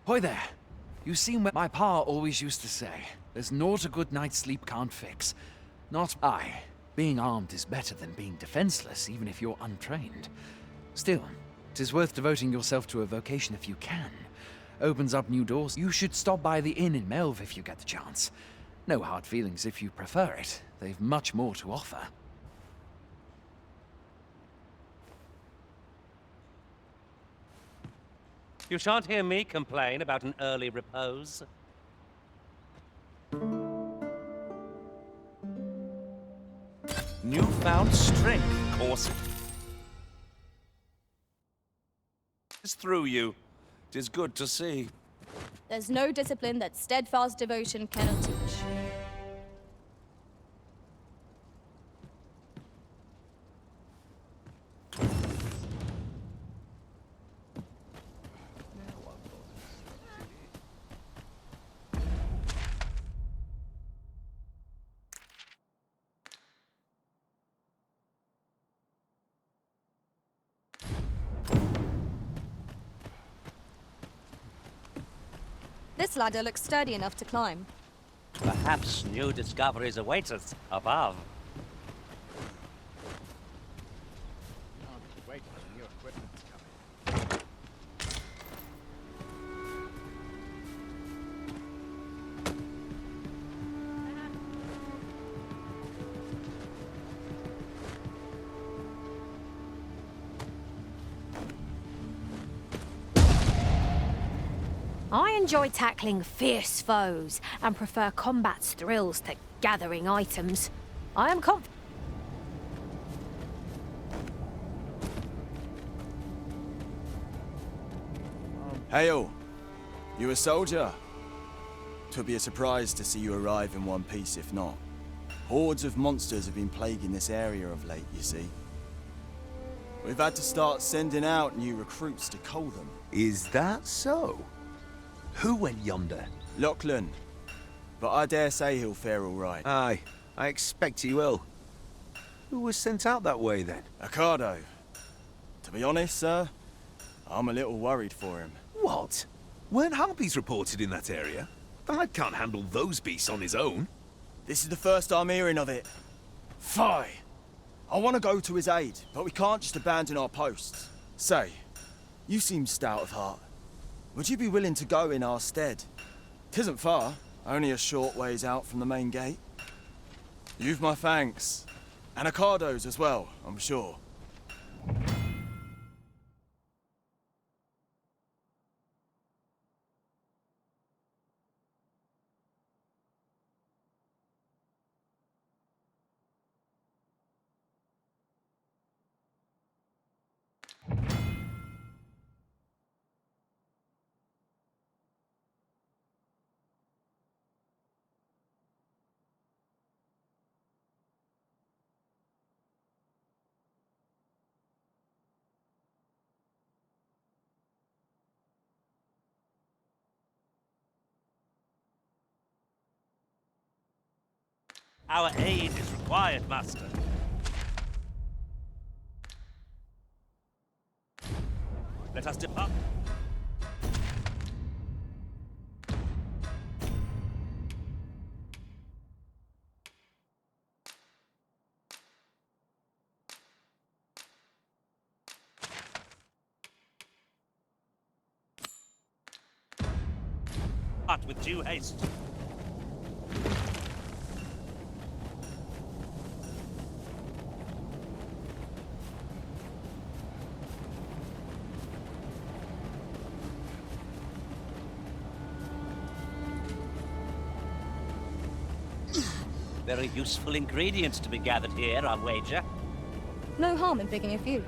Hoy there. You seen what my pa always used to say. There's naught a good night's sleep can't fix. Not I. Being armed is better than being defenseless, even if you're untrained. Still, 'tis worth devoting yourself to a vocation if you can. Opens up new doors. You should stop by the inn in Melve if you get the chance. No hard feelings if you prefer it. They've much more to offer. You shan't hear me complain about an early repose. Newfound strength course is through you. 'Tis good to see. There's no discipline that steadfast devotion cannot teach. This ladder looks sturdy enough to climb. Perhaps new discoveries await us above. I enjoy tackling fierce foes and prefer combat's thrills to gathering items. I am confident. Hail! You a soldier? 'Twould be a surprise to see you arrive in one piece if not. Hordes of monsters have been plaguing this area of late, you see. We've had to start sending out new recruits to cull them. Is that so? Who went yonder? Lachlan. But I dare say he'll fare all right. Aye, I expect he will. Who was sent out that way then? Ocado. To be honest, sir, I'm a little worried for him. What? Weren't harpies reported in that area? The lad can't handle those beasts on his own. This is the first I'm hearing of it. Fie! I want to go to his aid, but we can't just abandon our posts. Say, you seem stout of heart. Would you be willing to go in our stead? 'Tisn't far, only a short ways out from the main gate. You've my thanks. And Ocado's as well, I'm sure. Our aid is required, Master. Let us depart. But with due haste. Very useful ingredients to be gathered here, I'll wager. No harm in picking a few.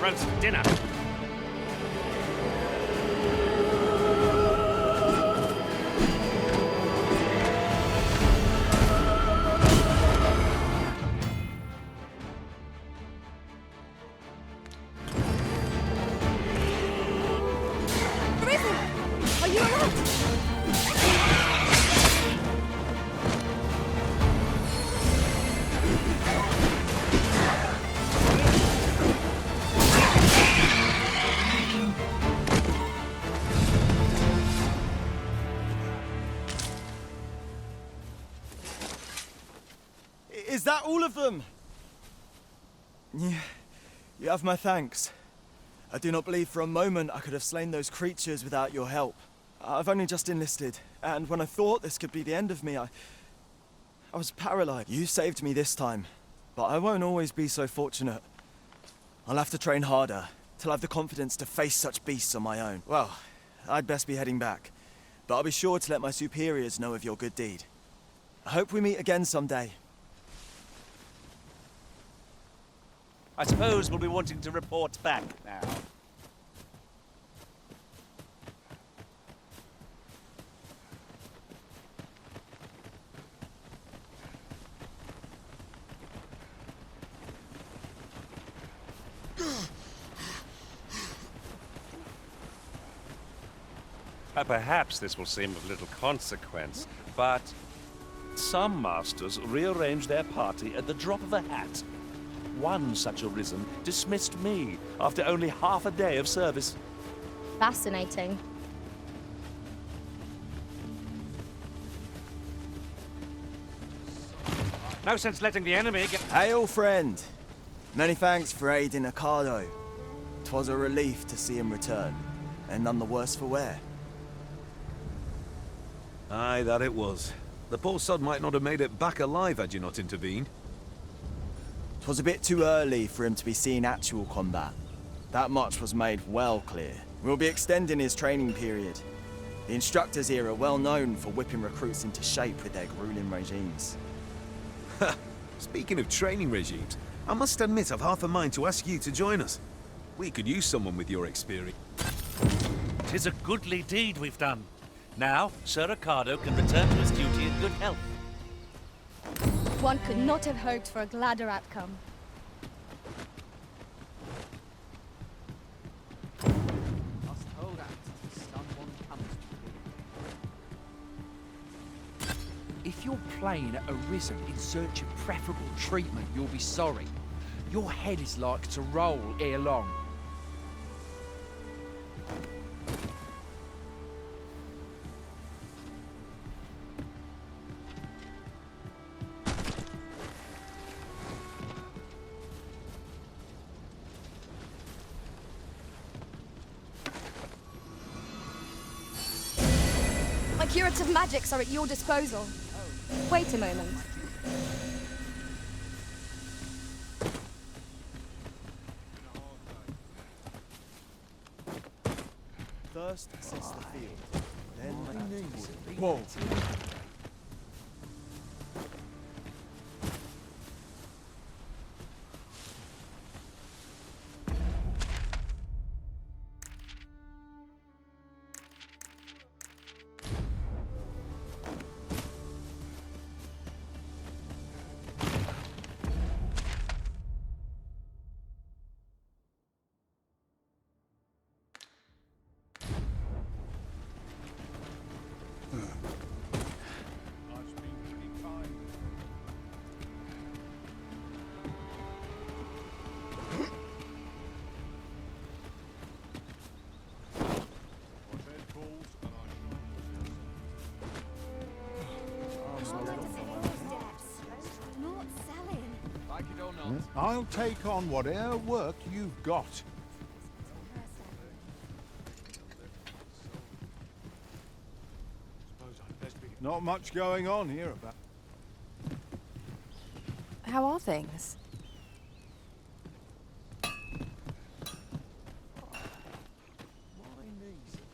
roast dinner. Risen! Are you alright? Is that all of them? Yeah, you have my thanks. I do not believe for a moment I could have slain those creatures without your help. I've only just enlisted, and when I thought this could be the end of me, I was paralyzed. You saved me this time, but I won't always be so fortunate. I'll have to train harder, till I have the confidence to face such beasts on my own. Well, I'd best be heading back, but I'll be sure to let my superiors know of your good deed. I hope we meet again someday. I suppose we'll be wanting to report back now. Perhaps this will seem of little consequence, but some masters rearrange their party at the drop of a hat. One such arisen dismissed me after only half a day of service. Fascinating. No sense letting the enemy get... Hail, friend. Many thanks for aiding Ocado. 'Twas a relief to see him return, and none the worse for wear. Aye, that it was. The poor sod might not have made it back alive had you not intervened. 'Twas a bit too early for him to be seeing actual combat. That much was made well clear. We'll be extending his training period. The instructors here are well known for whipping recruits into shape with their grueling regimes. Speaking of training regimes, I must admit I've half a mind to ask you to join us. We could use someone with your experience. 'Tis a goodly deed we've done. Now, Sir Ricardo can return to his duty in good health. One could not have hoped for a gladder outcome. Must hold out till someone comes to me. If you're playing at Arisen in search of preferable treatment, you'll be sorry. Your head is like to roll ere long. My curative magics are at your disposal. Wait a moment. First assess the field, then... Whoa! I'll take on whatever work you've got. Not much going on here about. How are things?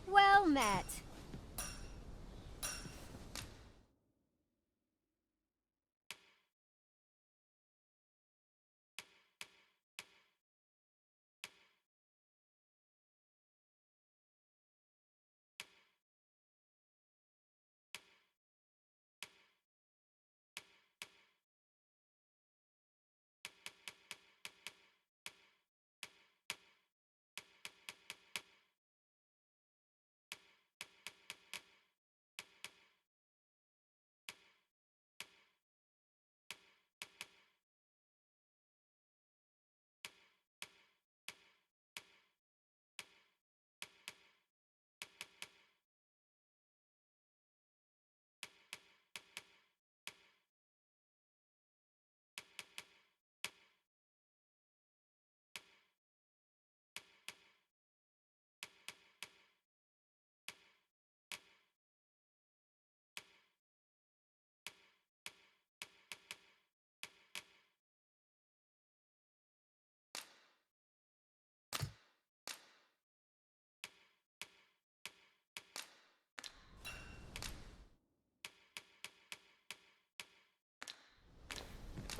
Well met.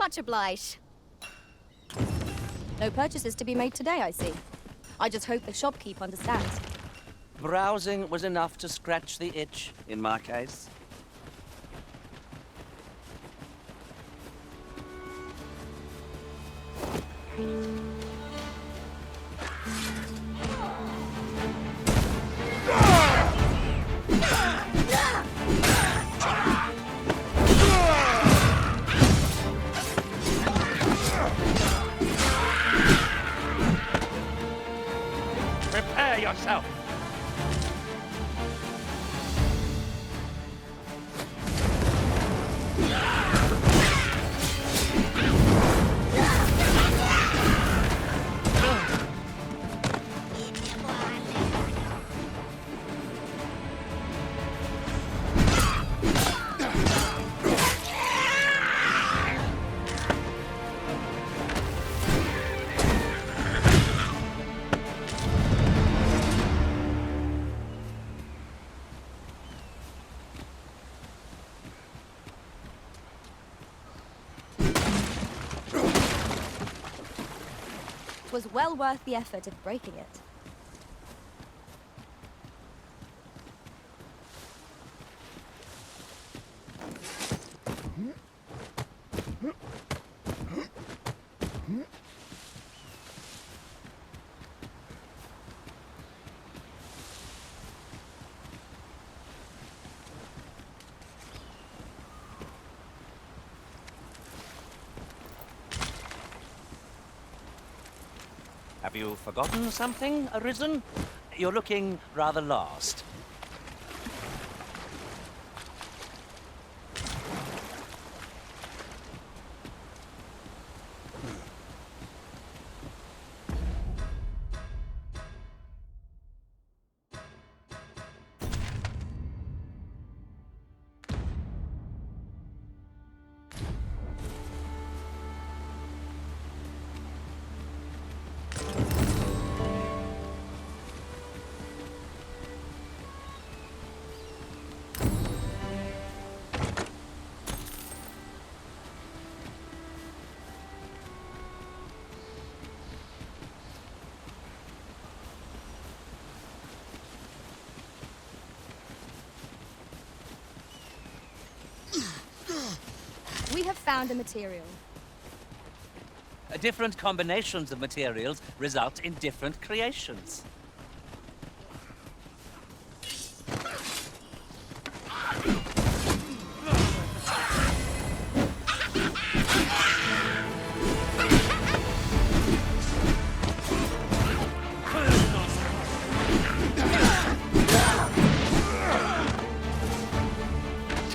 Much obliged. No purchases to be made today, I see. I just hope the shopkeep understands. Browsing was enough to scratch the itch, in my case. Prepare yourself! It was well worth the effort of breaking it. Have you forgotten something, Arisen? You're looking rather lost. We have found a material. Different combinations of materials result in different creations.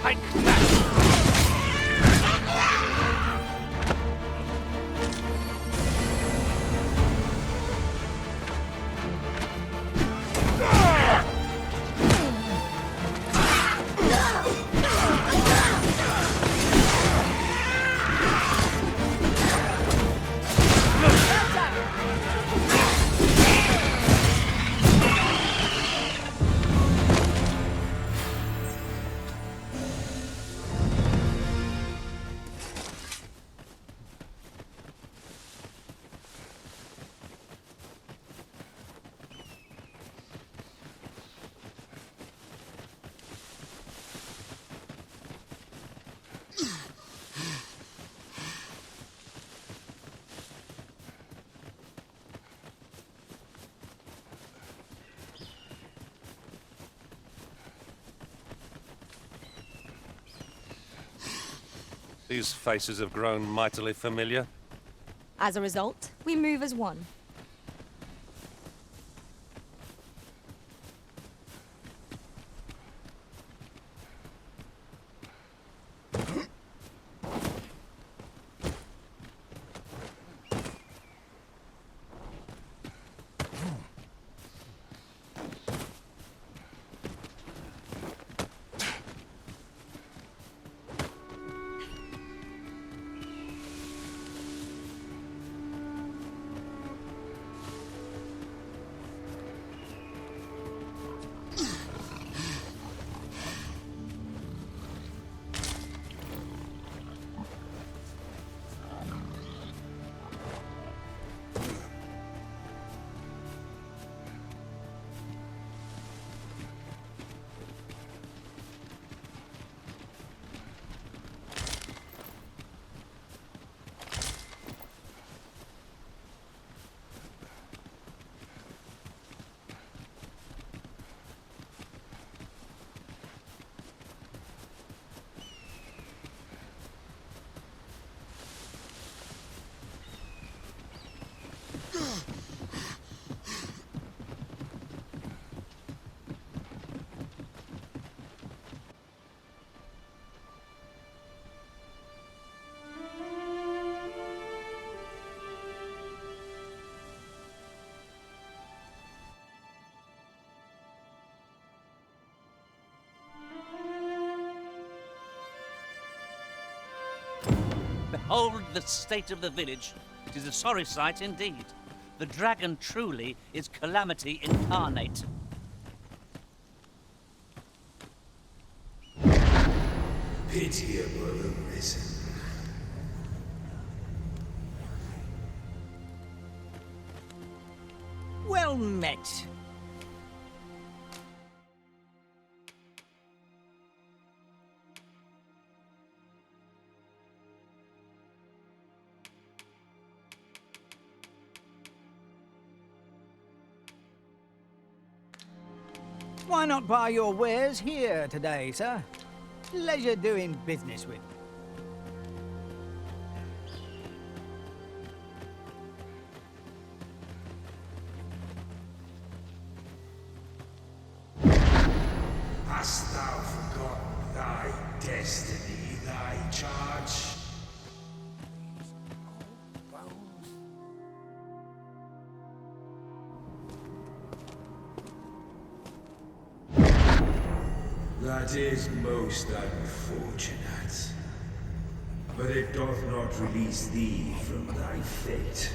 Take that! These faces have grown mightily familiar. As a result, we move as one. Behold the state of the village. It is a sorry sight indeed. The dragon truly is calamity incarnate. Pitiable arisen. Well met. Why not buy your wares here today, sir? Pleasure doing business with you. Hast thou forgotten thy destiny, thy charge? That is most unfortunate. But it doth not release thee from thy fate.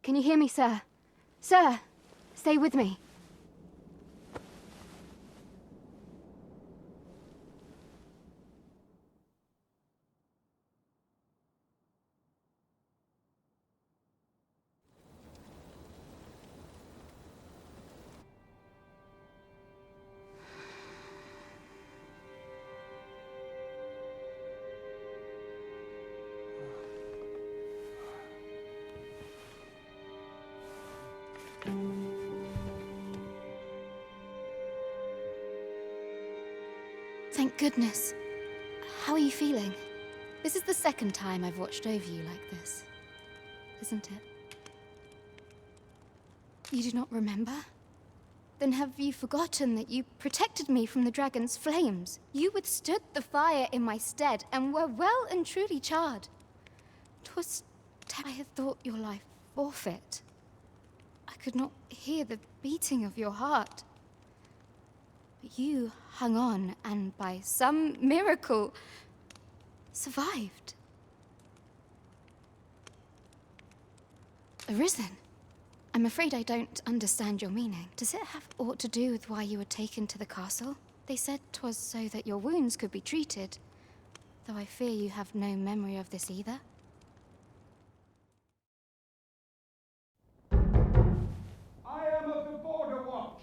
Can you hear me, sir? Sir, stay with me. Thank goodness. How are you feeling? This is the second time I've watched over you like this, isn't it? You do not remember? Then have you forgotten that you protected me from the dragon's flames? You withstood the fire in my stead and were well and truly charred. 'Twas I had thought your life forfeit. I could not hear the beating of your heart. But you hung on and by some miracle survived. Arisen. I'm afraid I don't understand your meaning. Does it have aught to do with why you were taken to the castle? They said 'twas so that your wounds could be treated, though I fear you have no memory of this either. I am of the Border Watch.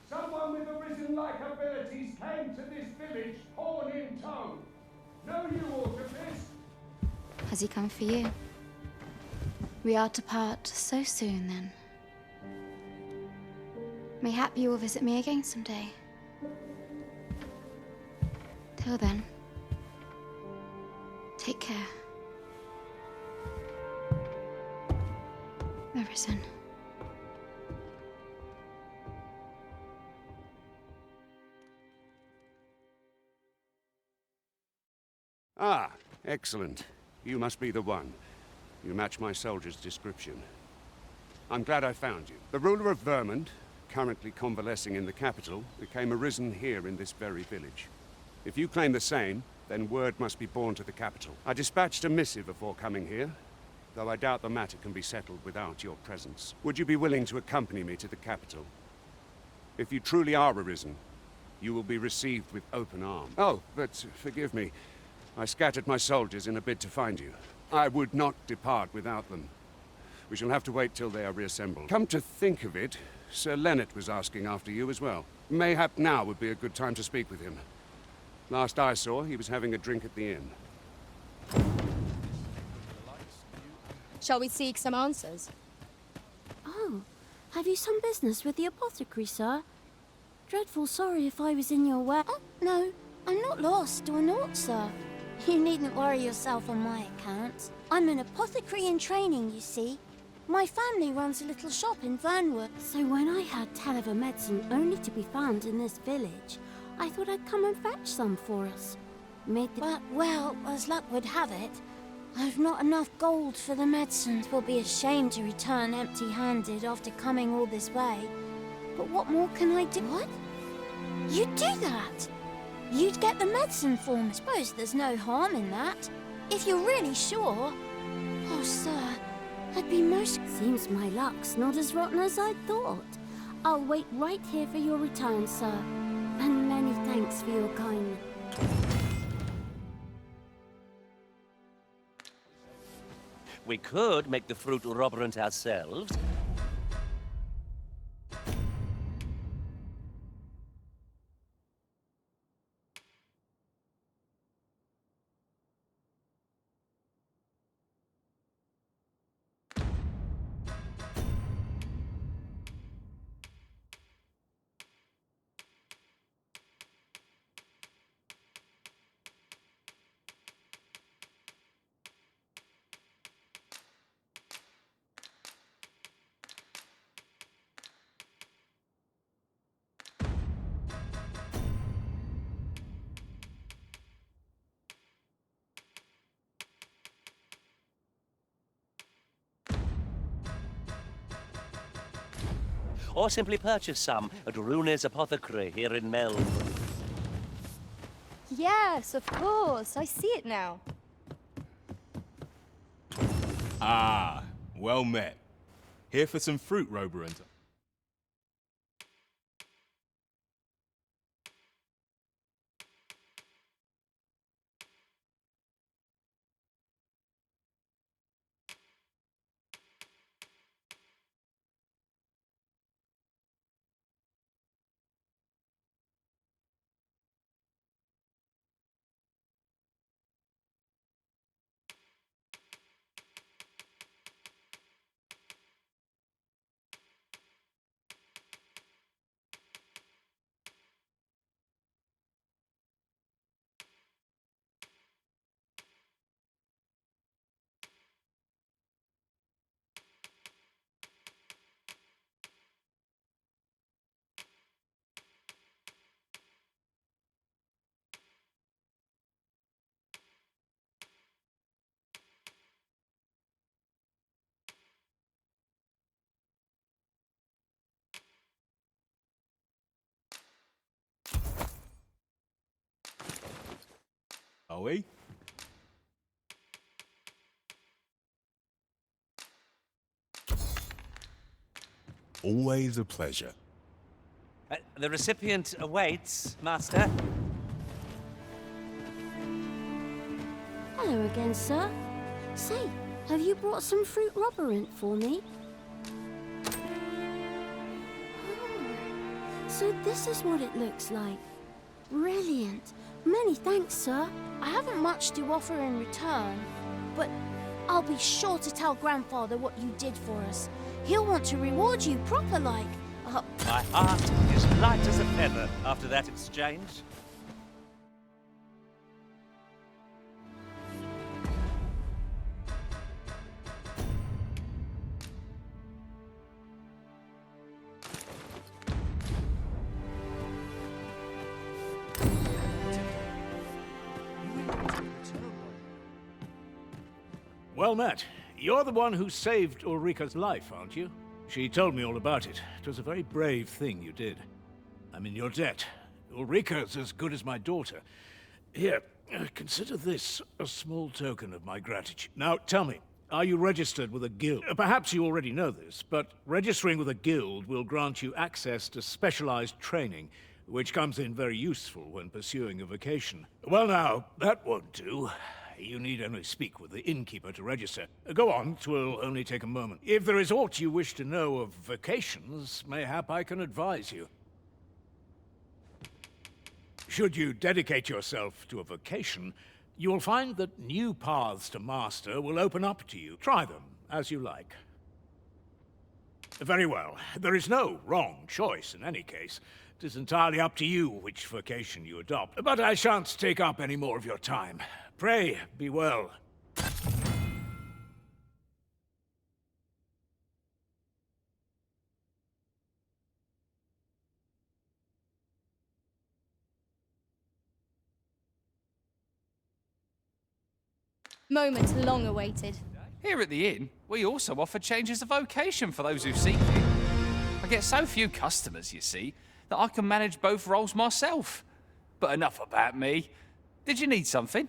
Someone with Arisen-like abilities came to this village, horn in tow. Know you aught of this? Has he come for you? We are to part so soon, then. Mayhap you will visit me again someday. Till then, take care. Arisen. Ah, excellent. You must be the one. You match my soldier's description. I'm glad I found you. The ruler of Vermont, currently convalescing in the capital, became arisen here in this very village. If you claim the same, then word must be borne to the capital. I dispatched a missive before coming here, though I doubt the matter can be settled without your presence. Would you be willing to accompany me to the capital? If you truly are arisen, you will be received with open arms. Oh, but forgive me. I scattered my soldiers in a bid to find you. I would not depart without them. We shall have to wait till they are reassembled. Come to think of it, Sir Leonard was asking after you as well. Mayhap now would be a good time to speak with him. Last I saw, he was having a drink at the inn. Shall we seek some answers? Oh, have you some business with the apothecary, sir? Dreadful sorry if I was in your way. Oh, no, I'm not lost or naught, sir. You needn't worry yourself on my account. I'm an apothecary in training, you see. My family runs a little shop in Vernwood. So when I heard tell of a medicine only to be found in this village, I thought I'd come and fetch some for us. But, well, as luck would have it, I've not enough gold for the medicine. 'Twill be a shame to return empty-handed after coming all this way. But what more can I do? What? You'd do that? You'd get the medicine for me. Suppose there's no harm in that. If you're really sure. Oh, sir, I'd be most... Seems my luck's not as rotten as I thought. I'll wait right here for your return, sir. And many thanks for your kindness. We could make the fruit roberant ourselves. Or simply purchase some at Rune's Apothecary here in Melbourne. Yes, of course. I see it now. Ah, well met. Here for some fruit, Roberant. Are we? Always a pleasure. The recipient awaits, Master. Hello again, sir. Say, have you brought some fruit robberant for me? So this is what it looks like. Brilliant. Many thanks, sir. I haven't much to offer in return, but I'll be sure to tell Grandfather what you did for us. He'll want to reward you proper like. My heart is light as a feather after that exchange. Well met. You're the one who saved Ulrika's life, aren't you? She told me all about it. It was a very brave thing you did. I'm in your debt. Ulrika's as good as my daughter. Here, consider this a small token of my gratitude. Now, tell me, are you registered with a guild? Perhaps you already know this, but registering with a guild will grant you access to specialized training, which comes in very useful when pursuing a vocation. Well now, that won't do. You need only speak with the innkeeper to register. Go on, 'twill only take a moment. If there is aught you wish to know of vocations, mayhap I can advise you. Should you dedicate yourself to a vocation, you will find that new paths to master will open up to you. Try them, as you like. Very well. There is no wrong choice in any case. It is entirely up to you which vocation you adopt. But I shan't take up any more of your time. Pray, be well. Moment long awaited. Here at the inn, we also offer changes of vocation for those who seek it. I get so few customers, you see, that I can manage both roles myself. But enough about me. Did you need something?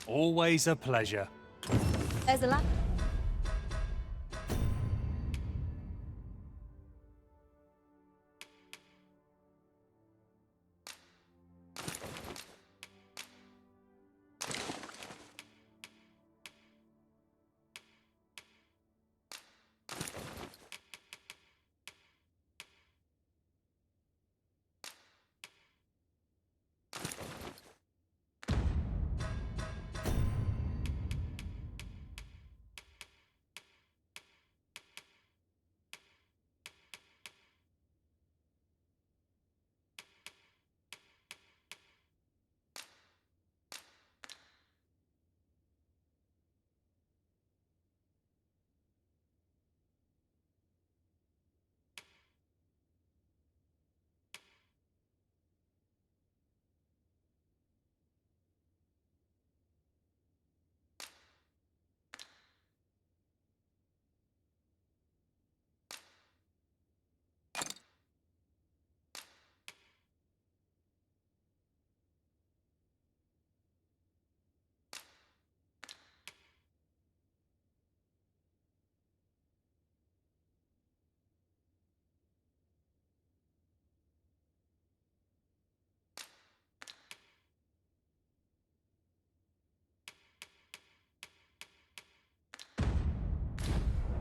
Always a pleasure. There's a lamp.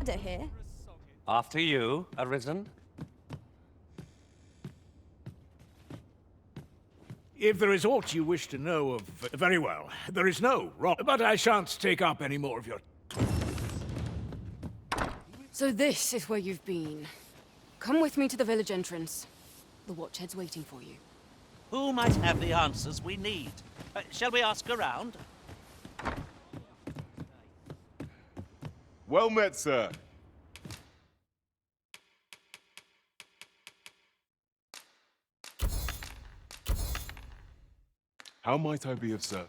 ladder here? After you, Arisen. If there is aught you wish to know of... Very well. There is no wrong. But I shan't take up any more of your... So this is where you've been. Come with me to the village entrance. The Watchhead's waiting for you. Who might have the answers we need? Shall we ask around? Well met, sir. How might I be of service?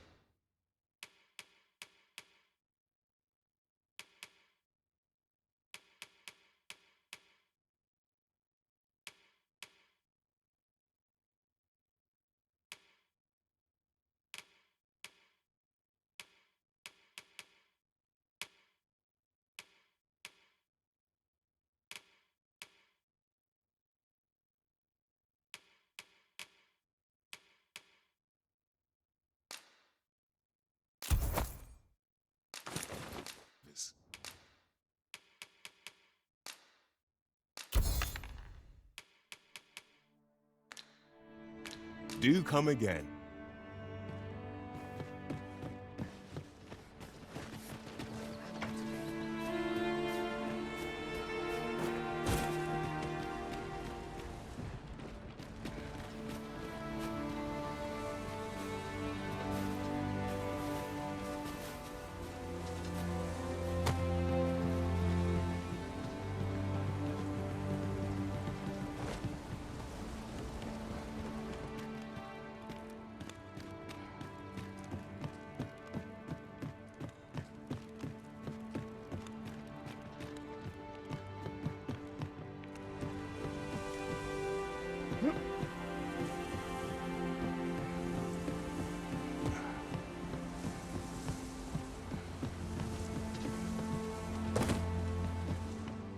Do come again.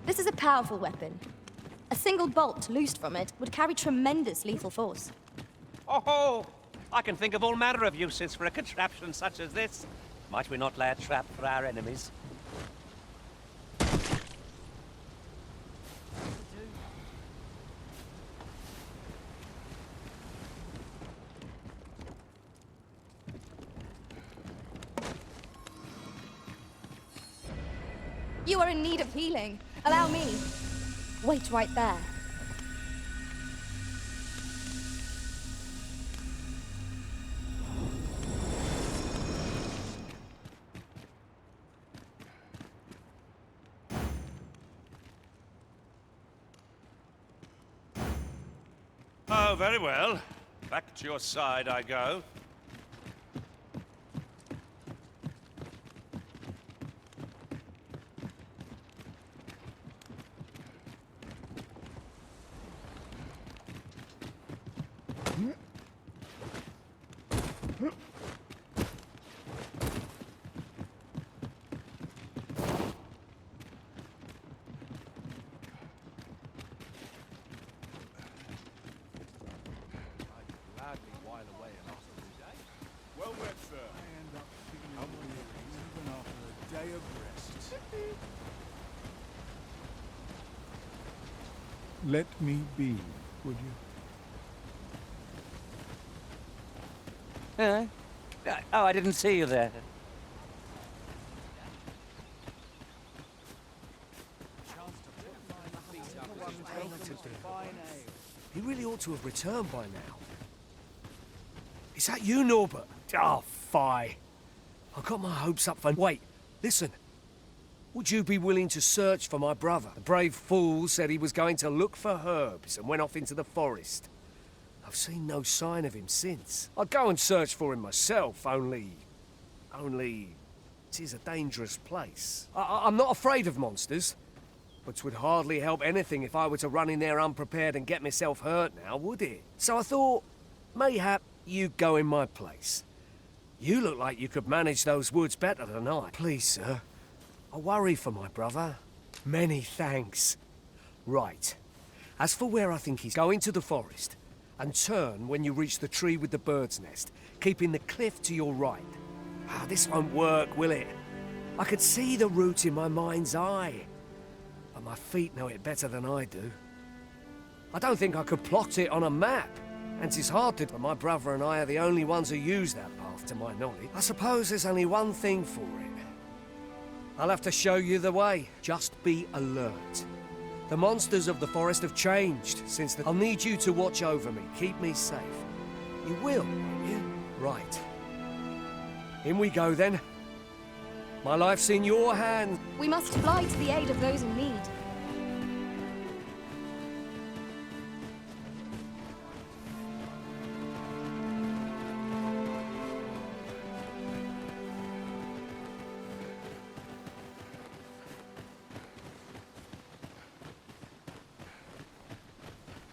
This is a powerful weapon. A single bolt loosed from it would carry tremendous lethal force. Oh, I can think of all manner of uses for a contraption such as this. Might we not lay a trap for our enemies? You are in need of healing. Allow me. Wait right there. Oh, very well. Back to your side I go. Well met, sir. I end up feeling weary even after a day of rest. Let me be, would you? Oh, I didn't see you there. He really ought to have returned by now. Is that you, Norbert? Oh, fie. I got my hopes up for... Wait, listen. Would you be willing to search for my brother? The brave fool said he was going to look for herbs and went off into the forest. I've seen no sign of him since. I'd go and search for him myself, only... It is a dangerous place. I'm not afraid of monsters, but 'twould hardly help anything if I were to run in there unprepared and get myself hurt now, would it? So I thought, mayhap you go in my place. You look like you could manage those woods better than I. Please, sir. I worry for my brother. Many thanks. Right. As for where I think he's going to the forest, and turn when you reach the tree with the bird's nest, keeping the cliff to your right. This won't work, will it? I could see the route in my mind's eye. my feet know it better than I do. I don't think I could plot it on a map. And 'tis hard to, but my brother and I are the only ones who use that path, to my knowledge. I suppose there's only one thing for it. I'll have to show you the way. Just be alert. The monsters of the forest have changed since the... I'll need you to watch over me, keep me safe. You will, won't you? Right. In we go, then. My life's in your hands. We must fly to the aid of those in need.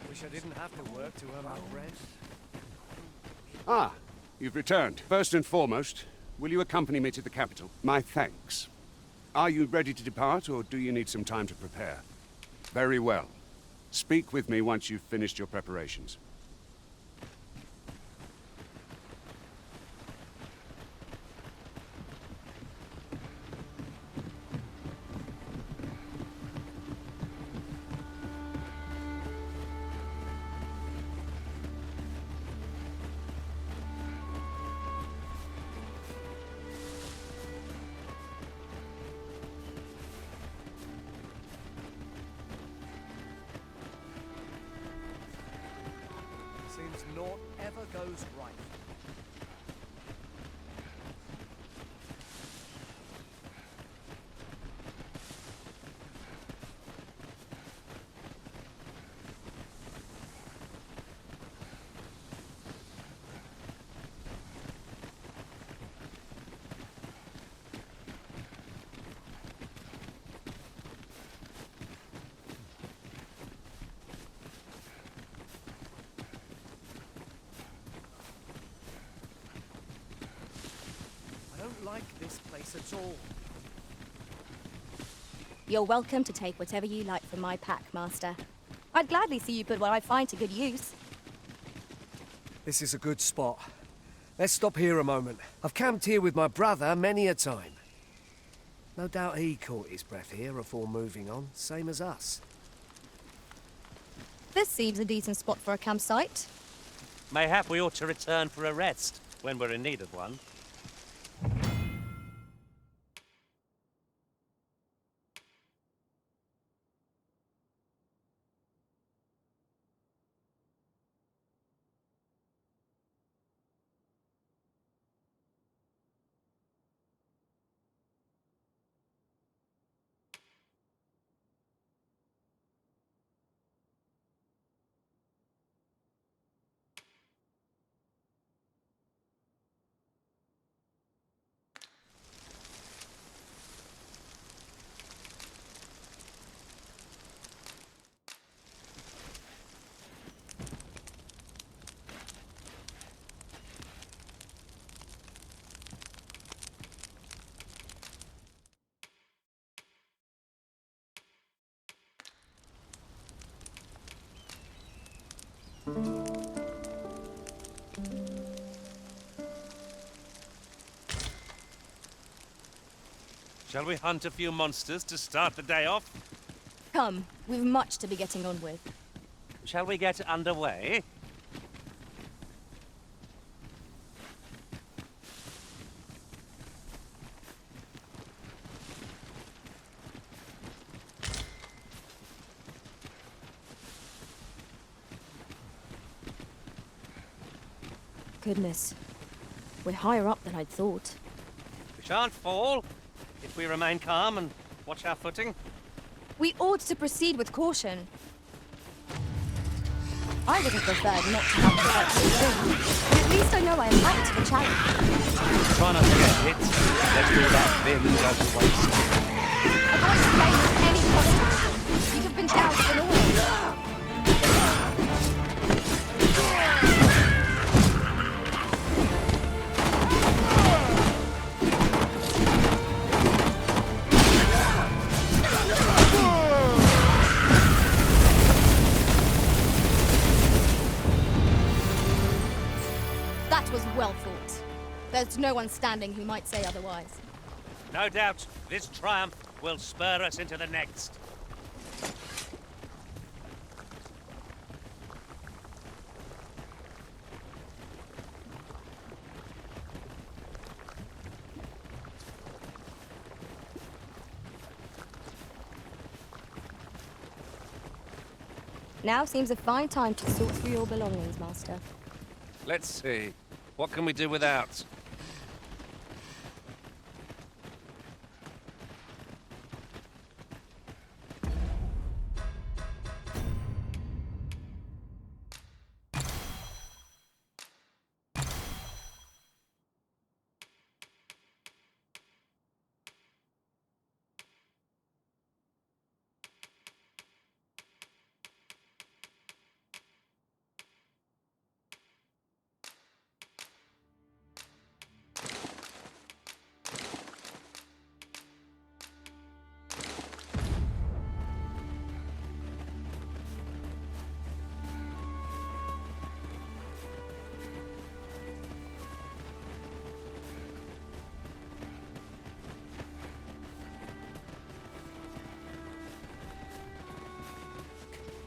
Wish I didn't have to work to earn my bread. Ah, you've returned. First and foremost, will you accompany me to the capital? My thanks. Are you ready to depart, or do you need some time to prepare? Very well. Speak with me once you've finished your preparations. Seems naught ever goes right. I don't like this place at all. You're welcome to take whatever you like from my pack, Master. I'd gladly see you put what I find to good use. This is a good spot. Let's stop here a moment. I've camped here with my brother many a time. No doubt he caught his breath here before moving on, same as us. This seems a decent spot for a campsite. Mayhap we ought to return for a rest when we're in need of one. Shall we hunt a few monsters to start the day off? Come, we've much to be getting on with. Shall we get underway? Goodness, we're higher up than I'd thought. We shan't fall if we remain calm and watch our footing. We ought to proceed with caution. I would have preferred not to have to fight so soon, but at least I know I am up to the challenge. Try not to get hit. Let's do that bin and go to waste. Avoid playing with any possible. You'd have been down for an all. That was well fought. There's no one standing who might say otherwise. No doubt this triumph will spur us into the next. Now seems a fine time to sort through your belongings, Master. Let's see. What can we do without?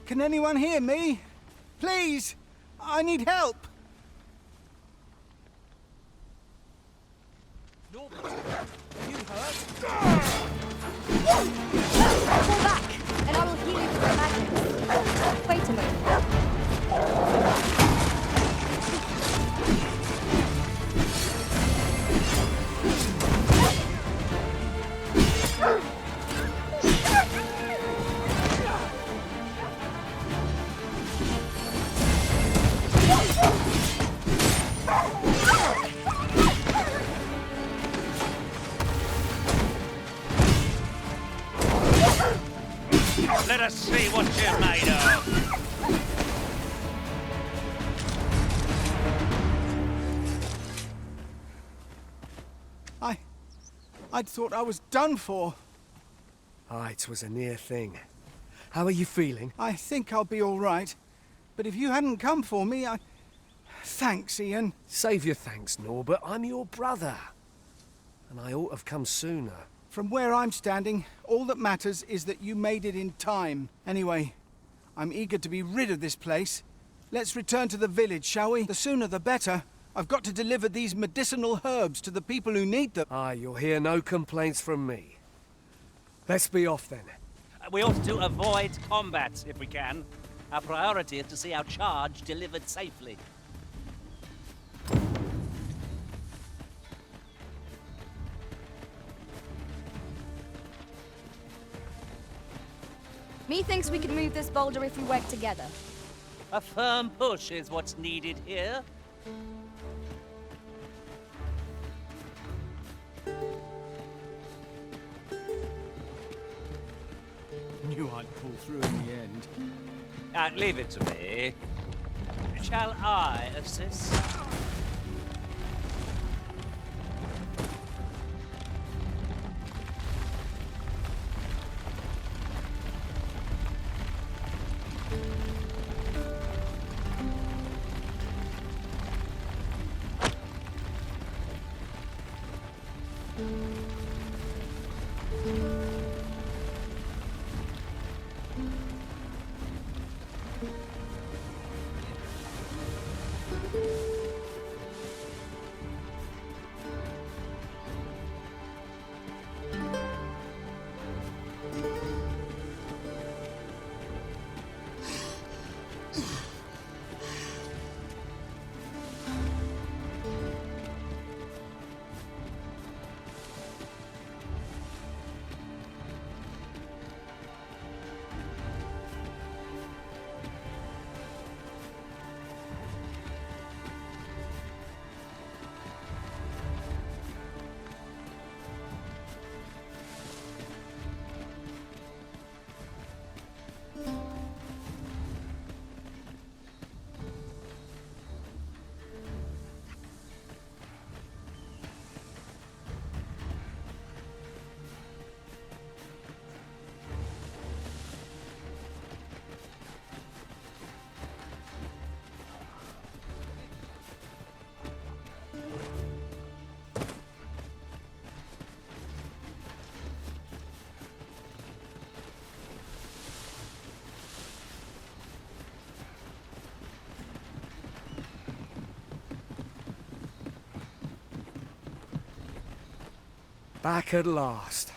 Can anyone hear me? Please! I need help! Fall back, and I will heal you with my magic. Wait a moment. Let us see what you're made of. I'd thought I was done for. Aye, it was a near thing. How are you feeling? I think I'll be all right. But if you hadn't come for me, Thanks, Ian. Save your thanks, Norbert. I'm your brother. And I ought to have come sooner. From where I'm standing, all that matters is that you made it in time. Anyway, I'm eager to be rid of this place. Let's return to the village, shall we? The sooner the better. I've got to deliver these medicinal herbs to the people who need them. Aye, you'll hear no complaints from me. Let's be off then. We ought to avoid combat if we can. Our priority is to see our charge delivered safely. Methinks we can move this boulder if we work together. A firm push is what's needed here. Knew I'd pull through in the end. Leave it to me. Shall I assist? Back at last.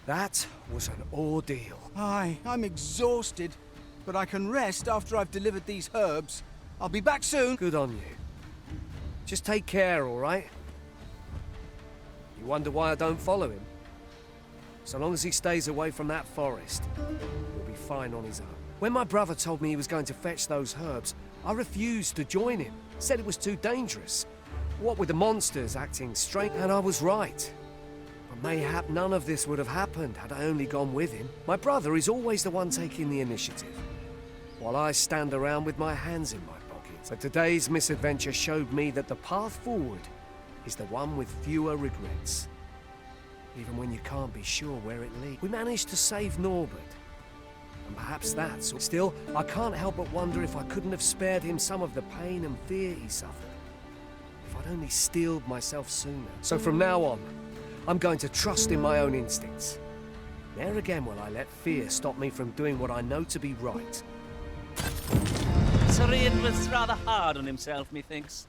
That was an ordeal. Aye, I'm exhausted, but I can rest after I've delivered these herbs. I'll be back soon. Good on you. Just take care, all right? You wonder why I don't follow him? So long as he stays away from that forest, he'll be fine on his own. When my brother told me he was going to fetch those herbs, I refused to join him. Said it was too dangerous. What with the monsters acting strange, and I was right. But mayhap none of this would have happened had I only gone with him. My brother is always the one taking the initiative, while I stand around with my hands in my pockets. But today's misadventure showed me that the path forward is the one with fewer regrets. Even when you can't be sure where it leads. We managed to save Norbert. And perhaps that's... Still, I can't help but wonder if I couldn't have spared him some of the pain and fear he suffered. If I'd only steeled myself sooner. So from now on, I'm going to trust in my own instincts. Ne'er again will I let fear stop me from doing what I know to be right. Sir Ian was rather hard on himself, methinks.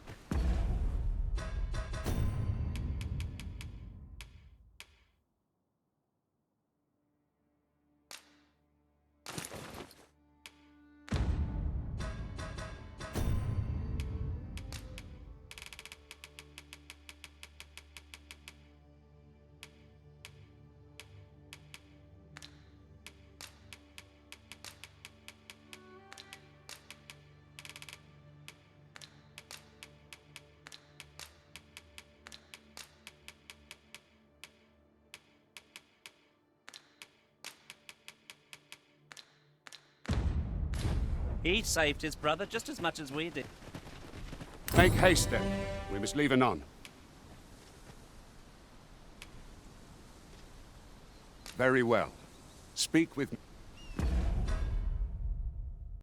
He saved his brother just as much as we did. Make haste, then. We must leave anon. Very well. Speak with me.